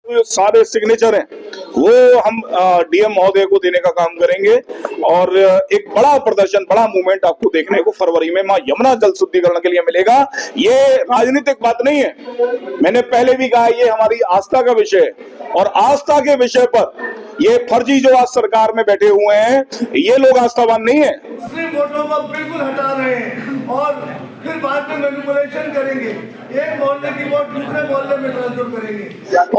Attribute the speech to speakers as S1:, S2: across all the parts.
S1: जो सारे सिग्नेचर हैं वो हम डीएम महोदय को देने का काम करेंगे और एक बड़ा प्रदर्शन, बड़ा मूवमेंट आपको देखने को फरवरी में मां यमुना जल शुद्धिकरण के लिए मिलेगा। ये राजनीतिक बात नहीं है, मैंने पहले भी कहा ये हमारी आस्था का विषय है और आस्था के विषय पर ये फर्जी जो आज सरकार में बैठे हुए हैं ये लोग आस्थावान नहीं है।
S2: मुस्लिम वोटों को बिल्कुल हटा रहे हैं और फिर बाद में मैनिपुलेशन करेंगे, एक मोहल्ले की वोट दूसरे मोहल्ले में ट्रांसफर करेंगे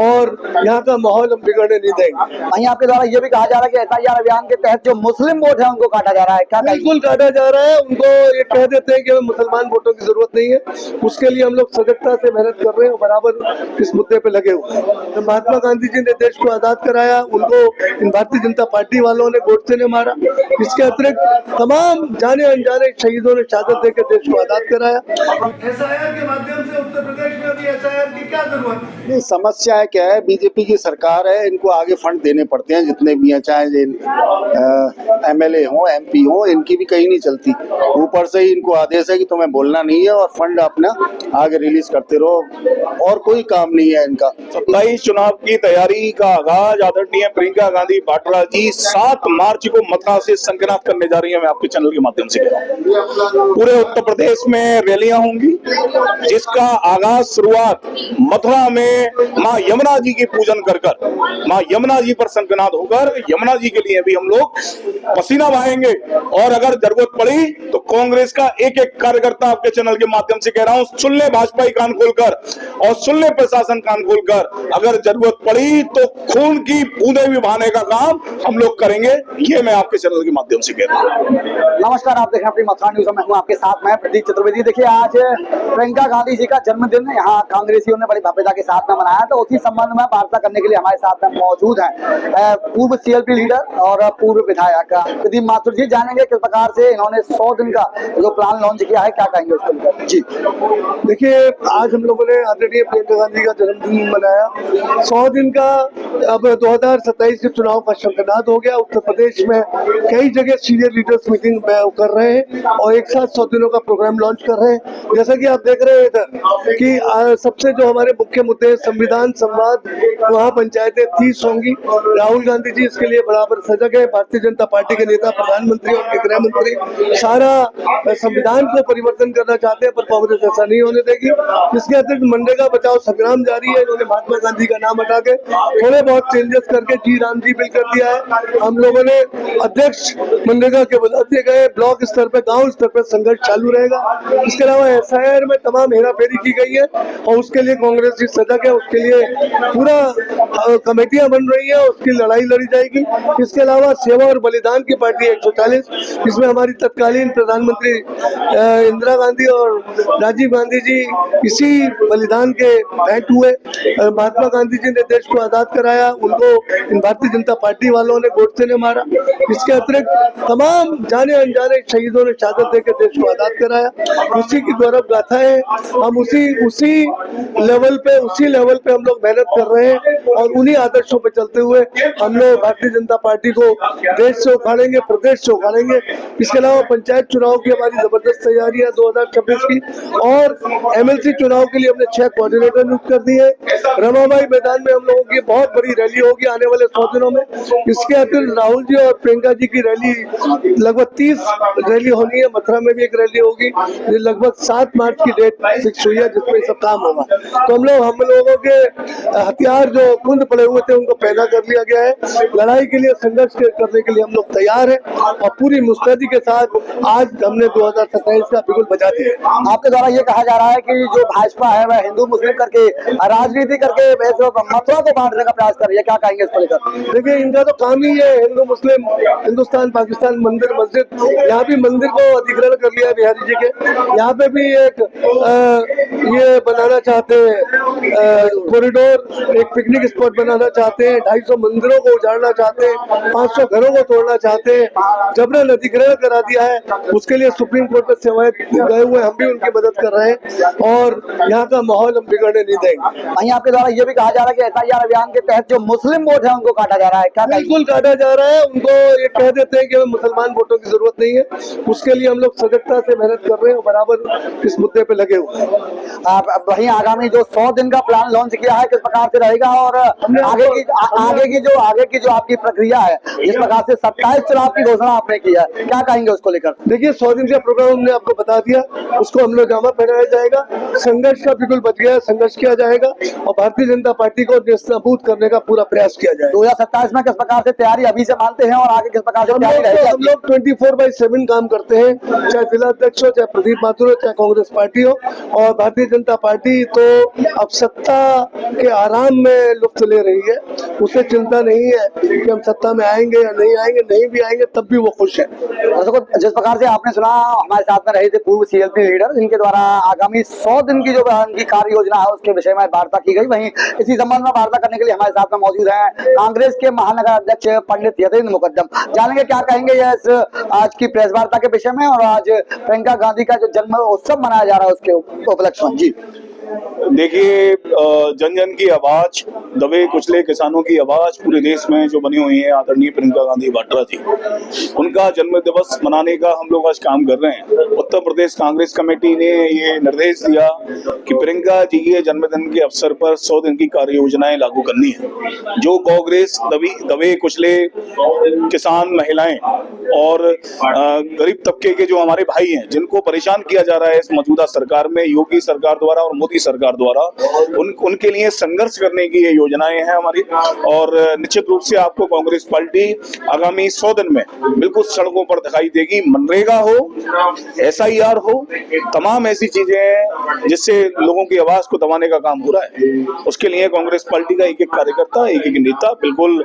S2: और यहाँ का माहौल हम बिगड़ने नहीं देंगे।
S3: वहीं आपके द्वारा ये भी कहा जा रहा है कि एसआईआर अभियान के तहत जो मुस्लिम वोट है उनको काटा जा रहा है, क्या
S2: बिल्कुल काटा जा रहा है। उनको ये कह देते हैं कि हमें मुसलमान वोटों की जरूरत नहीं है, उसके लिए हम लोग सजगता से मेहनत कर रहे हैं और बराबर इस मुद्दे पे लगे हुए हैं। तो महात्मा गांधी जी ने देश को आजाद कराया, उनको इन भारतीय जनता पार्टी वालों ने गोडसे ने मारा। इसके अतिरिक्त तमाम जाने अनजाने शहीदों ने शहादत देकर देश को आजाद कराया। एसआईआर के माध्यम से उत्तर प्रदेश में अभी एसआईआर की क्या जरूरत है?
S4: नहीं, समस्या है क्या है, बीजेपी की सरकार है, इनको आगे फंड देने पड़ते हैं जितने भी हैं, चाहे एमएलए हो एमपी हो, इनकी भी कहीं नहीं चलती। ऊपर से ही इनको आदेश है कि तुम्हें बोलना नहीं है और फंड अपना आगे रिलीज करते रहो और कोई काम नहीं है इनका।
S1: 27 चुनाव की तैयारी का आगाज आदरणीय प्रियंका गांधी वाड्रा जी 7 मार्च को मथुरा से संकनाथ करने जा रही है। मैं आपके चैनल के माध्यम से कह रहा हूँ पूरे उत्तर प्रदेश में रैलियां होंगी जिसका आगाज शुरुआत मथुरा में मां यमुना जी की पूजन कर मां यमुना जी पर संकनाथ होकर यमुना जी के लिए भी हम लोग पसीना बहाएंगे और अगर जरूरत पड़ी तो कांग्रेस का एक एक कार्यकर्ता आपके चैनल के माध्यम से कह रहा हूं सुन ले भाजपा ही कान खोलकर और सुन ले प्रशासन कान खोलकर, अगर जरूरत पड़ी तो खून की बूंदें भी बहाने का काम हम लोग करेंगे। ये मैं आपके चैनल के माध्यम से कह रहा हूँ।
S3: नमस्कार, आप देख रहे हैं अपनी मथुरा न्यूज में, हूं आपके साथ मैं प्रदीप चतुर्वेदी। देखिए आज प्रियंका गांधी जी का जन्मदिन यहाँ कांग्रेसियों ने बड़ी भव्यता के साथ में मनाया, तो उसी संबंध में वार्ता करने के लिए हमारे साथ में मौजूद हैं पूर्व सीएलपी लीडर और पूर्व विधायक प्रदीप माथुर जी। जानेंगे किस प्रकार से इन्होंने 100 दिन का जो प्लान लॉन्च किया है, क्या कहेंगे उसको लेकर।
S2: जी देखिए, आज हम लोगों ने आदरणीय प्रियंका गांधी का जन्मदिन मनाया। 100 दिन का अब 2027 के चुनाव का शंखनाद हो गया। उत्तर प्रदेश में कई जगह सीनियर लीडर्स मीटिंग कर रहे हैं और एक साथ 100 दिनों का प्रोग्राम लॉन्च कर रहे हैं। जैसा कि आप देख रहे हैं इधर कि सबसे जो हमारे मुख्य मुद्दे संविधान संवाद, वहाँ पंचायतें 30 होंगी। राहुल गांधी जी इसके लिए बराबर सजग है। भारतीय जनता पार्टी के नेता, प्रधानमंत्री और गृह मंत्री सारा संविधान को परिवर्तन करना चाहते हैं, पर कांग्रेस ऐसा नहीं होने देगी। इसके अतिरिक्त मनरेगा बचाओ संग्राम जारी है। इन्होंने महात्मा गांधी का नाम हटा के थोड़े बहुत चेंजेस करके जी राम जी बिल कर दिया है। हम लोगों ने अध्यक्ष मनरेगा के बदल दिए गए, ब्लॉक स्तर पे, गांव स्तर पे संघर्ष चालू रहेगा। इसके अलावा एसआईआर में तमाम हेराफेरी की गई है और उसके लिए कांग्रेस जी सजग है। उसके लिए पूरा कमेटियां बन रही है, उसकी लड़ाई लड़ी जाएगी। इसके अलावा सेवा और बलिदान की पार्टी 140, इसमें हमारी तत्कालीन प्रधानमंत्री इंदिरा गांधी और राजीव गांधी जी इसी बलिदान के भेंट हुए। महात्मा गांधी जी ने देश को आजाद कराया, उनको इन भारतीय जनता पार्टी वालों ने गोडसे ने मारा। इसके अतिरिक्त तमाम जाने अनजाने शहीदों ने शहादत देकर देश को आजाद कराया। उसी की गौरव गाथा है। हम उसी लेवल पे हम लोग मेहनत कर रहे हैं और उन्हीं आदर्शों पे चलते हुए हम लोग भारतीय जनता पार्टी को देश से उखाड़ेंगे, प्रदेश से उखाड़ेंगे। इसके अलावा पंचायत चुनाव की हमारी जबरदस्त तैयारी है 2026 की और एमएलसी चुनाव के लिए हमने 6 कोऑर्डिनेटर नियुक्त कर दिए। रमाबाई मैदान में हम लोगों की बहुत बड़ी रैली होगी आने वाले 100 दिनों में। इसके अतिरिक्त राहुल जी और प्रियंका जी की रैली, लगभग 30 रैली होनी है। मथुरा में भी एक रैली होगी। लगभग 7 मार्च की डेट फिक्स हुई है जिसमें सब काम होगा। तो हम लोगों के हथियार जो कुंद पड़े हुए थे उनको पैदा कर लिया गया है। लड़ाई के लिए, संघर्ष करने के लिए हम लोग तैयार हैं और पूरी मुस्तैदी के साथ आज हमने 2027 का बिगुल बजा दिया।
S3: आपके द्वारा ये कहा जा रहा है कि जो भाजपा है वह हिंदू मुस्लिम करके राजनीति करके मथुरा को बांटने का प्रयास कर रही है, क्या कहेंगे इसको लेकर।
S2: देखिए, इनका तो काम ही है हिंदू मुस्लिम, हिंदुस्तान पाकिस्तान, मंदिर मस्जिद। यहाँ भी मंदिर को अधिग्रहण कर लिया बिहारी जी के। यहाँ पे भी एक ये बनाना चाहते हैं कॉरिडोर, एक पिकनिक स्पॉट बनाना चाहते हैं। 250 मंदिरों को उजाड़ना चाहते हैं, 500 घरों को तोड़ना चाहते हैं। जबरन अधिग्रहण करा दिया है, उसके लिए सुप्रीम कोर्ट में सेवाएं गए हुए, हम भी उनकी मदद कर रहे हैं और यहाँ का माहौल हम बिगड़ने नहीं देंगे।
S3: वहीं आपके द्वारा ये भी कहा जा रहा है कि एसआईआर अभियान के तहत तहत जो मुस्लिम वोट है उनको काटा जा रहा है, क्या कहेंगे?
S2: बिल्कुल काटा जा रहा है। उनको ये कह देते हैं कि हमें मुसलमान वोटों की जरूरत नहीं है। उसके लिए हम लोग सजगता से मेहनत कर रहे हैं और बराबर इस मुद्दे पे लगे हुए हैं।
S3: अब वहीं आगामी जो 100 दिन का प्लान लॉन्च किया है, किस प्रकार से रहेगा और आगे की जो आपकी प्रक्रिया है, जिस प्रकार से 27 चुनाव की घोषणा आपने की है, क्या कहेंगे उसको लेकर?
S2: देखिए 100 दिन का प्रोग्राम हमने आपको बता दिया, उसको हम लोग जामा पहनाया जाएगा। संघर्ष का बिल्कुल बच गया, संघर्ष किया जाएगा और भारतीय जनता पार्टी को नेस्तनाबूद करने का पूरा प्रयास किया जाएगा।
S3: 2027 में किस प्रकार से तैयारी अभी से मानते हैं और आगे किस प्रकार से तैयारी रहेगी?
S2: हम लोग 24/7 काम करते हैं, चाहे जिला अध्यक्ष हो, चाहे प्रदीप माथुर हो, चाहे कांग्रेस पार्टी हो। और भारतीय जनता पार्टी तो अब सत्ता के आराम में लुत्फ ले रही है। उसे चिंता नहीं है कि हम सत्ता में आएंगे या नहीं आएंगे, नहीं भी आएंगे तब भी वो खुश है।
S3: जिस प्रकार से आपने सुना, हमारे साथ में रहे थे पूर्व CLP लीडर, जिनके द्वारा आगामी 100 दिन की जो उनकी कार्य योजना है उसके विषय में वार्ता की गई। वहीं इसी संबंध में वार्ता करने के लिए हमारे साथ में मौजूद हैं कांग्रेस के महानगर अध्यक्ष पंडित यतीन्द्र मुकद्दम। जानेंगे क्या कहेंगे ये इस आज की प्रेस वार्ता के विषय में और आज प्रियंका गांधी का जो जन्म उत्सव मनाया जा रहा है उसके उपलक्ष्य में। जी
S1: देखिए, जन जन की आवाज, दबे कुचले किसानों की आवाज पूरे देश में जो बनी हुई है आदरणीय प्रियंका गांधी वाड्रा जी, उनका जन्म दिवस मनाने का हम लोग आज काम कर रहे हैं। उत्तर प्रदेश कांग्रेस कमेटी ने ये निर्देश दिया कि प्रियंका जी के जन्मदिन के अवसर पर 100 दिन की कार्य योजनाएं लागू करनी है। जो कांग्रेस दबे कुचले किसान, महिलाएं और गरीब तबके के जो हमारे भाई हैं, जिनको परेशान किया जा रहा है इस मौजूदा सरकार में, योगी सरकार द्वारा और मोदी सरकार द्वारा, उनके लिए संघर्ष करने की ये योजनाएं हैं हमारी। और निश्चित रूप से आपको कांग्रेस पार्टी आगामी 100 दिन में बिल्कुल सड़कों पर दिखाई देगी। मनरेगा हो, SIR हो, तमाम ऐसी चीजें हैं जिससे लोगों की आवाज को दबाने का काम हो रहा है। उसके लिए कांग्रेस पार्टी का एक एक कार्यकर्ता, एक एक नेता बिल्कुल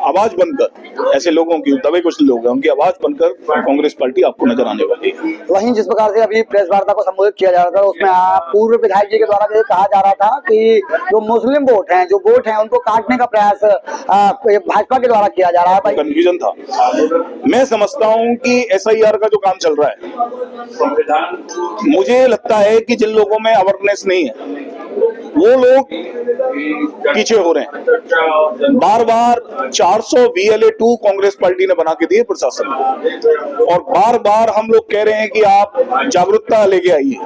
S1: आवाज बनकर, ऐसे लोगों की, दबे कुछ लोग हैं, उनकी आवाज बनकर कांग्रेस पार्टी आपको नजर आने वाली है।
S3: वहीं जिस प्रकार से अभी प्रेस वार्ता को संबोधित किया जा रहा था, उसमें पूर्व विधायक जी के द्वारा कहा जा रहा था कि जो मुस्लिम वोट हैं उनको काटने का प्रयास भाजपा के द्वारा किया जा रहा है।
S1: कंफ्यूजन था। मैं समझता हूं कि SIR का जो काम चल रहा है, मुझे लगता है कि जिन लोगों में अवेयरनेस नहीं है वो लोग पीछे हो रहे हैं। बार बार 400 VLA2 कांग्रेस पार्टी ने बना के दिए प्रशासन को, और बार बार हम लोग कह रहे हैं कि आप जागरूकता लेके आइए।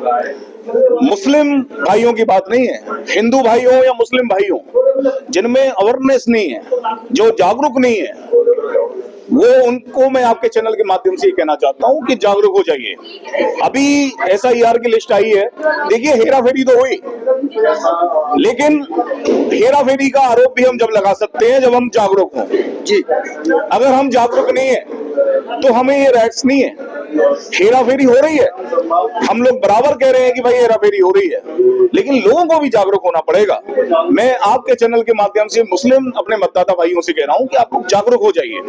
S1: मुस्लिम भाइयों की बात नहीं है, हिंदू भाई हो या मुस्लिम भाई हो, जिनमें अवेयरनेस नहीं है, जो जागरूक नहीं है, वो उनको मैं आपके चैनल के माध्यम से कहना चाहता हूं कि जागरूक हो जाइए। अभी SIR की लिस्ट आई है, देखिए हेरा फेरी तो हुई, लेकिन हेरा फेरी का आरोप भी हम जब लगा सकते हैं जब हम जागरूक हों।
S3: जी,
S1: अगर हम जागरूक नहीं है तो हमें ये राइट्स नहीं है। हेरा फेरी हो रही है, हम लोग बराबर कह रहे हैं कि भाई हेरा फेरी हो रही है, लेकिन लोगों को भी जागरूक होना पड़ेगा। मैं आपके चैनल के माध्यम से मुस्लिम अपने मतदाता भाइयों से कह रहा हूं कि आप लोग जागरूक हो जाइए।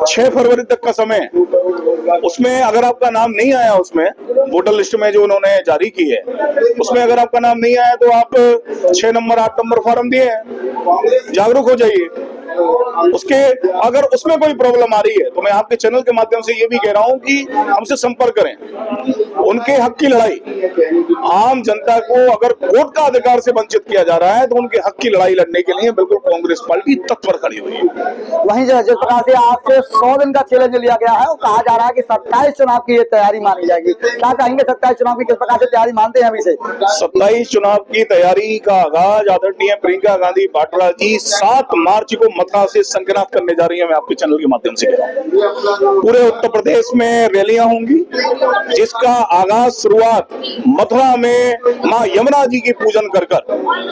S1: 6 फरवरी तक का समय, उसमें अगर आपका नाम नहीं आया, उसमें वोटर लिस्ट में जो उन्होंने जारी की है, उसमें अगर आपका नाम नहीं आया तो आप 6 नंबर 8 नंबर फॉर्म दिए हैं, जागरूक हो जाइए। उसके अगर उसमें कोई प्रॉब्लम आ रही है तो मैं आपके चैनल के माध्यम से ये भी कह रहा हूं कि हमसे संपर्क करें। उनके हक की लड़ाई, आम जनता को अगर वोट का अधिकार से वंचित किया जा रहा है तो उनके हक की लड़ाई लड़ने के लिए बिल्कुल कांग्रेस पार्टी तत्पर खड़ी हुई है।
S3: वहीं जिस प्रकार से आज से 100 दिन का चैलेंज लिया गया है, वो कहा जा रहा है कि 27 चुनाव की ये तैयारी मानी जाएगी। क्या कहेंगे 27 चुनाव की किस प्रकार से तैयारी मानते हैं अभी से?
S1: 27 चुनाव की तैयारी का आगाज आदरणीय प्रियंका गांधी वाड्रा जी 7 मार्च को मथुरा से संगनाथ करने जा रही है। मैं आपके चैनल के माध्यम से कह रहा हूं, पूरे उत्तर प्रदेश में रैलियां होंगी, जिसका आगाज शुरुआत मथुरा में मां यमुना जी की पूजन कर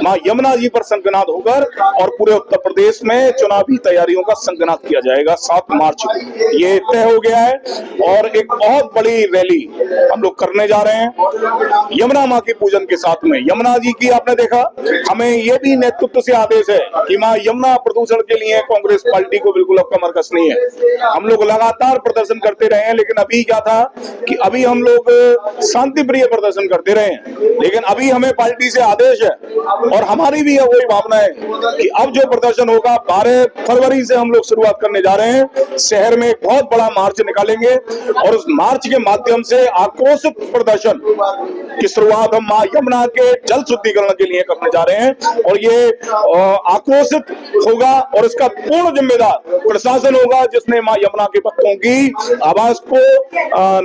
S1: मां यमुना जी पर संगनाथ होकर, और पूरे उत्तर प्रदेश में चुनावी तैयारियों का संगनाथ किया जाएगा 7 मार्च को। ये तय हो गया है और एक बहुत बड़ी रैली हम लोग करने जा रहे हैं यमुना मां के पूजन के साथ में। यमुना जी की आपने देखा, हमें ये भी नेतृत्व से आदेश है कि मां यमुना प्रदूषण के लिए कांग्रेस पार्टी को बिल्कुल अब कमर कस नहीं है। हम लोग लगातार प्रदर्शन करते रहे हैं, लेकिन अभी क्या था कि अभी हम लोग शांति प्रिय प्रदर्शन करते रहे हैं, लेकिन अभी हमें पार्टी से आदेश है और हमारी भी वही भावना है कि अब जो प्रदर्शन होगा 12 फरवरी से हम लोग शुरुआत करने जा रहे हैं। शहर में एक बहुत बड़ा मार्च निकालेंगे और उस मार्च के माध्यम से आक्रोशित प्रदर्शन की शुरुआत हम मां यमुना के जल शुद्धिकरण के लिए करने जा रहे हैं और ये आक्रोशित होगा और इसका पूर्ण जिम्मेदार प्रशासन होगा, जिसने मां यमुना के भक्तों की आवाज को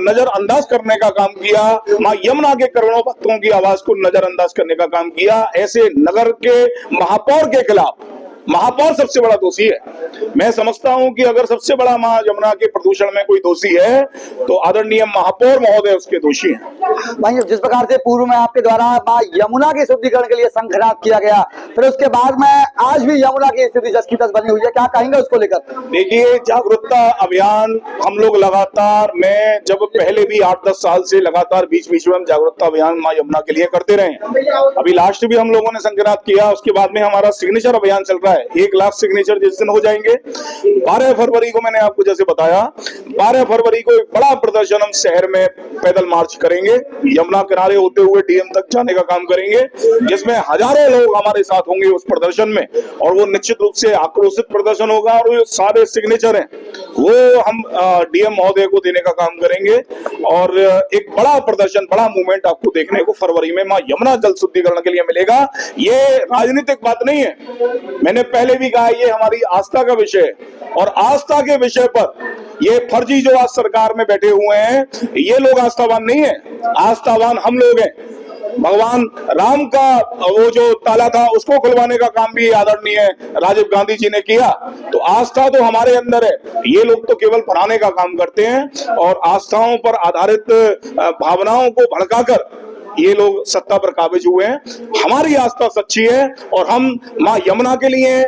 S1: नजरअंदाज करने का काम किया, मां यमुना के करोड़ों भक्तों की आवाज को नजरअंदाज करने का काम किया। ऐसे नगर के महापौर के खिलाफ महापौर सबसे बड़ा दोषी है। मैं समझता हूं कि अगर सबसे बड़ा मां यमुना के प्रदूषण में कोई दोषी है तो आदरणीय महापौर महोदय उसके दोषी हैं।
S3: भाई जिस प्रकार से पूर्व में आपके द्वारा मां यमुना के शुद्धिकरण के लिए संघनाद किया गया, फिर उसके बाद में आज भी यमुना की स्थिति जस की तस बनी हुई है, क्या कहेंगे उसको लेकर?
S1: देखिए, जागरूकता अभियान हम लोग लगातार, मैं जब पहले भी 8-10 साल से लगातार बीच बीच में हम जागरूकता अभियान मां यमुना के लिए करते रहे। अभी लास्ट भी हम लोगों ने संघनाद किया, उसके बाद में हमारा सिग्नेचर अभियान चल रहा है। 1 लाख सिग्नेचर जिस दिन हो जाएंगे 12 फरवरी को, मैंने आपको जैसे बताया 12 फरवरी को एक बड़ा प्रदर्शन हम शहर में पैदल मार्च करेंगे, यमुना किनारे होते हुए डीएम तक जाने का काम करेंगे, जिसमें हजारों लोग हमारे साथ होंगे उस प्रदर्शन में और वो निश्चित रूप से आक्रोशित प्रदर्शन होगा और वो सारे सिग्नेचर हैं वो हम डीएम महोदय को देने का काम करेंगे और एक बड़ा प्रदर्शन, बड़ा मूवमेंट आपको देखने को फरवरी में मां यमुना जल शुद्धिकरण के लिए मिलेगा। ये राजनीतिक बात नहीं है, मैंने पहले भी कहा ये हमारी आस्था का विषय है और आस्था के विषय पर ये फर्जी जो आज सरकार में बैठे हुए हैं ये लोग आस्थावान नहीं है, आस्थावान हम लोग हैं। भगवान राम का वो जो ताला था उसको खुलवाने का काम भी आदरणीय राजीव गांधी जी ने किया, तो आस्था तो हमारे अंदर है। ये लोग तो केवल पढ़ाने का काम करते हैं और आस्थाओं पर आधारित भावनाओं को भड़काकर ये लोग सत्ता पर काबिज हुए हैं। हमारी आस्था सच्ची है और हम मां यमुना के लिए,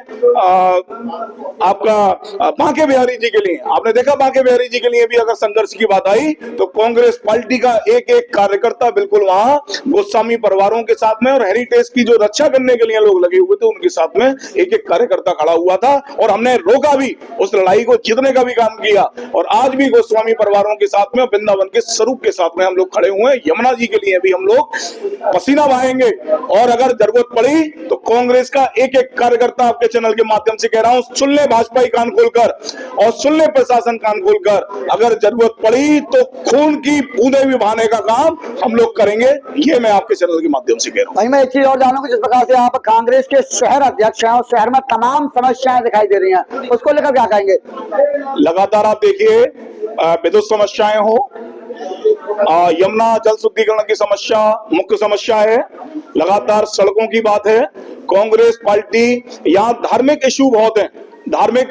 S1: आपका बांके बिहारी जी के लिए, आपने देखा बांके बिहारी जी के लिए भी अगर संघर्ष की बात आई तो कांग्रेस पार्टी का एक एक कार्यकर्ता बिल्कुल वहां गोस्वामी परिवारों के साथ में और हेरिटेज की जो रक्षा करने के लिए लोग लगे हुए थे उनके साथ में एक एक कार्यकर्ता खड़ा हुआ था और हमने रोका भी, उस लड़ाई को जीतने का भी काम किया और आज भी गोस्वामी परिवारों के साथ में, वृंदावन के स्वरूप के साथ में हम लोग खड़े हुए हैं। यमुना जी के लिए भी हम लोग पसीना बहाएंगे और अगर जरूरत पड़ी तो कांग्रेस का एक एक कार्यकर्ता आपके चैनल के माध्यम से कह रहा हूं, सुन ले भाजपा कान खोलकर और सुन ले प्रशासन कान खोलकर, अगर जरूरत पड़ी तो खून की बूंदें भी बहाने का काम हम लोग करेंगे। ये मैं आपके चैनल के माध्यम से कह रहा हूं।
S3: भाई मैं एक चीज और जानूंगा, जिस प्रकार से आप कांग्रेस के शहर अध्यक्ष हैं और शहर में तमाम समस्याएं दिखाई दे रही हैं, उसको लेकर क्या कहेंगे?
S1: लगातार आप देखिए विद्युत समस्याएं हो, यमुना जल शुद्धिकरण की समस्या मुख्य समस्या है, लगातार सड़कों की बात है। कांग्रेस पार्टी, यहाँ धार्मिक इश्यू बहुत हैं, धार्मिक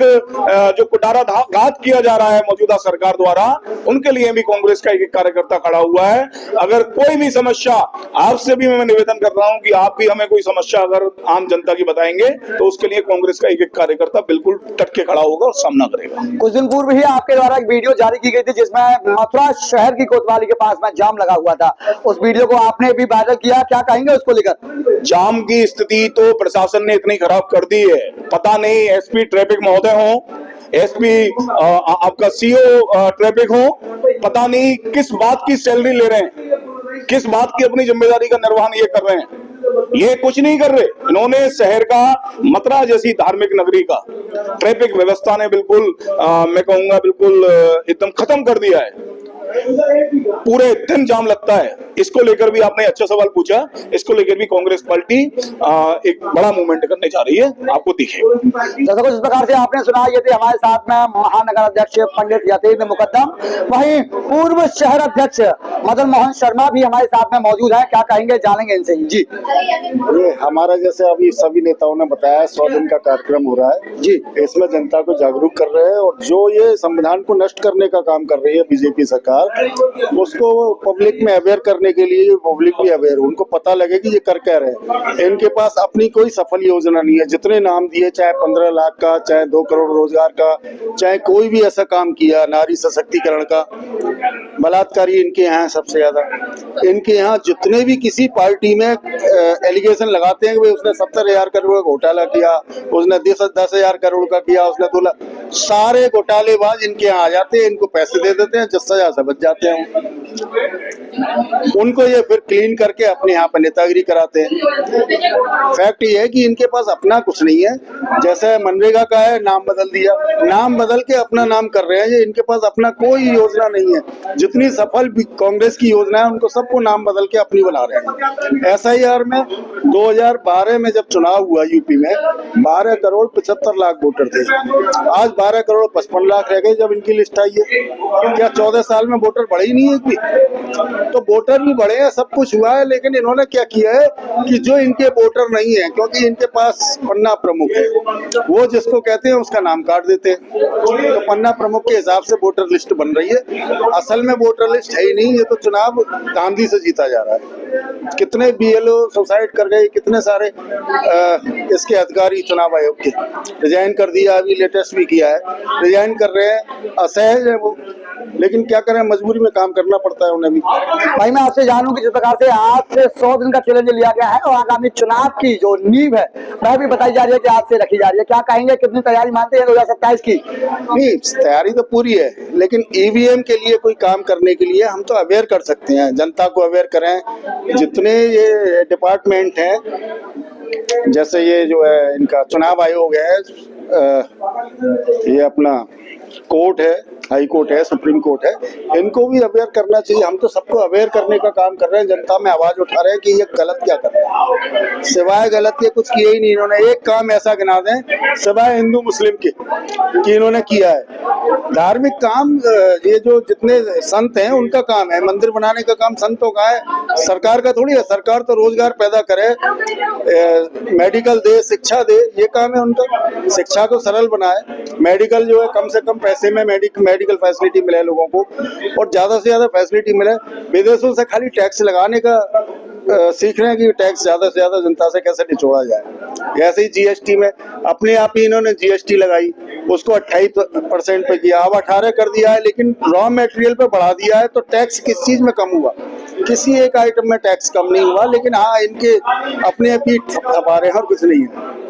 S1: जो कुटारा घात किया जा रहा है मौजूदा सरकार द्वारा, उनके लिए भी कांग्रेस का एक कार्यकर्ता खड़ा हुआ है। अगर कोई भी समस्या, आपसे भी मैं निवेदन कर रहा हूं कि आप भी हमें कोई समस्या अगर आम जनता की बताएंगे तो उसके लिए कांग्रेस का एक एक कार्यकर्ता बिल्कुल डट के खड़ा होगा और सामना करेगा।
S3: कुछ दिन पूर्व ही आपके द्वारा एक वीडियो जारी की गई थी जिसमें मथुरा शहर की कोतवाली के पास में जाम लगा हुआ था, उस वीडियो को आपने भी वायरल किया, क्या कहेंगे उसको लेकर?
S1: जाम की स्थिति तो प्रशासन ने इतनी खराब कर दी है, पता नहीं एसपी ट्रैफिक महोदय हो, एसपी आपका सीओ ट्रैफिक हो, पता नहीं किस बात की सैलरी ले रहे हैं, किस बात की अपनी जिम्मेदारी का निर्वहन ये कर रहे हैं। ये कुछ नहीं कर रहे, इन्होंने शहर का, मथुरा जैसी धार्मिक नगरी का ट्रैफिक व्यवस्था ने बिल्कुल मैं कहूंगा बिल्कुल एकदम खत्म कर दिया है। पूरे दिन जाम लगता है। इसको लेकर भी आपने अच्छा सवाल पूछा, इसको लेकर भी कांग्रेस पार्टी एक बड़ा मूवमेंट करने जा रही है, आपको दिखेगा।
S3: जैसा कुछ इस प्रकार से आपने सुना, ये थे हमारे साथ में महानगर अध्यक्ष पंडित यतीन्द्र मुकद्दम, वहीं पूर्व शहर अध्यक्ष मदन मोहन शर्मा भी हमारे साथ में मौजूद है, क्या कहेंगे जानेंगे इनसे जी।
S4: ये हमारा जैसे अभी सभी नेताओं ने बताया 100 दिन का कार्यक्रम हो रहा है जी, इसमें जनता को जागरूक कर रहे हैं और जो ये संविधान को नष्ट करने का काम कर रही है बीजेपी सरकार, उसको पब्लिक में अवेयर करने के लिए पब्लिक भी अवेयर हो, उनको पता लगे कि ये कर क्या रहे हैं। इनके पास अपनी कोई सफल योजना नहीं है, जितने नाम दिए, चाहे 15 लाख का, चाहे 2 करोड़ रोजगार का, चाहे कोई भी ऐसा काम किया, नारी सशक्तिकरण का, बलात्कारी इनके यहाँ सबसे ज्यादा। इनके यहाँ जितने भी किसी पार्टी में एलिगेशन लगाते हैं कि उसने 70,000 करोड़ का घोटाला किया, उसने 10,000 करोड़ का किया, उसने 2 लाख, सारे घोटालेबाज इनके यहाँ आ जाते हैं, इनको पैसे दे देते हैं, सजा से बच जाते हैं। उनको ये फिर क्लीन करके अपने यहाँ पर नेतागिरी कराते हैं। फैक्ट ये है कि इनके पास अपना कुछ नहीं है। जैसे मनरेगा का है, नाम बदल दिया, नाम बदल के अपना नाम कर रहे हैं। ये इनके पास अपना कोई योजना नहीं है। जितनी सफल कांग्रेस की योजना है उनको सबको नाम बदल के अपनी बना रहे हैं। SIR में 2012 में जब चुनाव हुआ यूपी में 12 करोड़ 75 लाख वोटर थे। आज 12 करोड़ 55 लाख रह गए जब इनकी लिस्ट आई है। क्या 14 साल में वोटर बढ़े ही नहीं है कि? तो वोटर भी बढ़े हैं, सब कुछ हुआ है, लेकिन इन्होंने क्या किया है कि जो इनके वोटर नहीं है, क्योंकि इनके पास पन्ना प्रमुख है, वो जिसको कहते हैं उसका नाम काट देते हैं। तो पन्ना प्रमुख के हिसाब से वोटर लिस्ट बन रही है। असल में वोटर लिस्ट है ही नहीं। ये तो चुनाव गांधी से जीता जा रहा है। कितने BLO सुसाइड कर गए, कितने सारे इसके अधिकारी चुनाव आयोग के रिजाइन कर दिया। अभी लेटेस्ट भी किया है, रिजाइन कर रहे हैं। असहज है वो, लेकिन क्या करें, मजबूरी में काम करना पड़ता है उन्हें भी।
S3: भाई मैं आपसे जानूं कि जिस प्रकार से आज से 100 दिन का चैलेंज लिया गया है और आगामी चुनाव की जो नींव है वह भी बताई जा रही है कि आज से रखी जा रही है, क्या कहेंगे, कितनी तैयारी मानते हैं 2027 की?
S4: नहीं, तैयारी तो पूरी है, लेकिन EVM के लिए कोई काम करने के लिए हम तो अवेयर कर सकते हैं, जनता को अवेयर करें। जितने ये डिपार्टमेंट हैं, जैसे ये जो है इनका चुनाव आयोग है, ये अपना कोर्ट है, हाई कोर्ट है, सुप्रीम कोर्ट है, इनको भी अवेयर करना चाहिए। हम तो सबको अवेयर करने का काम कर रहे हैं, जनता में आवाज उठा रहे हैं कि ये गलत क्या कर रहे हैं। सिवाय गलत के कुछ किए ही नहीं इन्होंने। एक काम ऐसा गिना दें सिवाय हिंदू मुस्लिम के कि इन्होंने किया है। धार्मिक काम ये जो जितने संत हैं उनका काम है, मंदिर बनाने का काम संतों का है, सरकार का थोड़ी है। सरकार तो रोजगार पैदा करे, मेडिकल दे, शिक्षा दे, ये काम है उनका। शिक्षा को सरल बनाए, मेडिकल जो है कम से कम पैसे में मेडिकल फैसिलिटी मिले लोगों को, और ज्यादा से ज्यादा फैसिलिटी मिले। विदेशों से खाली टैक्स लगाने का सीख रहे हैं कि टैक्स ज्यादा से ज्यादा जनता से कैसे निचोड़ा जाए। ऐसे ही GST में अपने आप ही इन्होंने GST लगाई, उसको 28% पे किया, अब 18 कर दिया है, लेकिन रॉ मटेरियल पे बढ़ा दिया है। तो टैक्स किस चीज में कम हुआ? किसी एक आइटम में टैक्स कम नहीं हुआ, लेकिन हाँ इनके अपने आप ही थपा रहे हैं और कुछ नहीं है।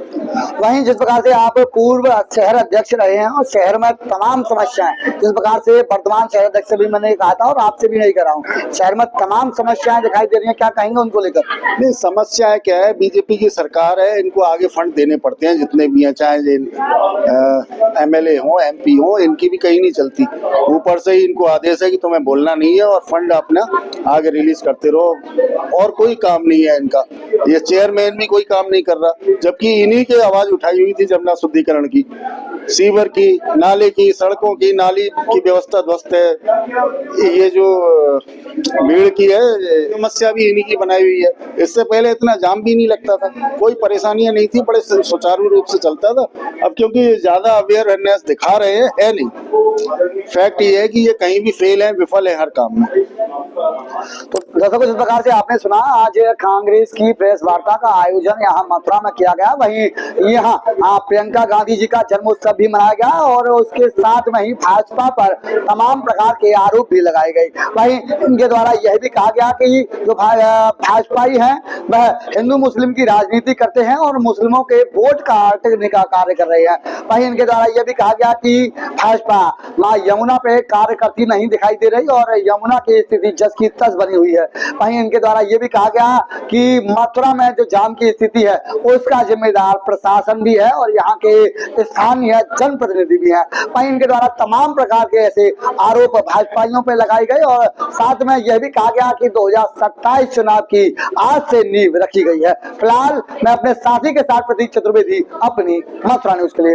S3: वहीं जिस प्रकार से आप पूर्व शहर अध्यक्ष रहे हैं और शहर में तमाम समस्याएं, जिस प्रकार से वर्तमान शहर अध्यक्ष से भी मैंने कहा था और आपसे भी नहीं कर रहा हूँ, शहर में तमाम समस्याएं दिखाई दे रही हैं, क्या कहेंगे उनको लेकर?
S4: नहीं, समस्या क्या है, बीजेपी की सरकार है, इनको आगे फंड देने पड़ते हैं जितने भी हैं, चाहे MLA हो, MP हो, इनकी भी कहीं नहीं चलती। ऊपर से ही इनको आदेश है कि तुम्हें बोलना नहीं है और फंड अपना आगे रिलीज करते रहो, और कोई काम नहीं है इनका। ये चेयरमैन भी कोई काम नहीं कर रहा, जबकि इन्हीं की आवाज उठाई हुई थी जमुना शुद्धिकरण की, सीवर की, नाले की, सड़कों की, नाली की व्यवस्था ध्वस्त है। ये जो भीड़ की है समस्या भी इन्हीं की बनाई हुई है। इससे पहले इतना जाम भी नहीं लगता था, कोई परेशानियां नहीं थी, बड़े सुचारू रूप से चलता था। अब क्योंकि ज्यादा अवेयरनेस दिखा रहे हैं, है नहीं। फैक्ट ये है कि ये कहीं भी फेल है, विफल है हर काम में।
S3: तो दर्शकों, जिस प्रकार से आपने सुना, आज कांग्रेस की प्रेस वार्ता का आयोजन यहाँ मथुरा में किया गया। वहीं यहाँ प्रियंका गांधी जी का जन्मोत्सव भी मनाया गया और उसके साथ में ही भाजपा पर तमाम प्रकार के आरोप भी लगाए गए। वहीं इनके द्वारा यह भी कहा गया कि जो भाजपाई हैं वह हिंदू मुस्लिम की राजनीति करते हैं और मुस्लिमों के वोट काटने का कार्य कर रहे हैं। वहीं इनके द्वारा यह भी कहा गया कि भाजपा मां यमुना पे कार्य करती नहीं दिखाई दे रही और यमुना की स्थिति जस की तस बनी हुई है। वहीं इनके द्वारा यह भी कहा गया कि मथुरा में जो जाम की स्थिति है उसका जिम्मेदार प्रशासन भी है और यहाँ के स्थानीय जनप्रतिनिधि भी हैं। वहीं इनके द्वारा तमाम प्रकार के ऐसे आरोप भाजपाइयों पर लगाए गए और साथ में यह भी कहा गया कि 2027 चुनाव की आज से नींव रखी गई है। फिलहाल मैं अपने साथी के साथ प्रतीक चतुर्वेदी, अपनी मथुरा न्यूज के लिए।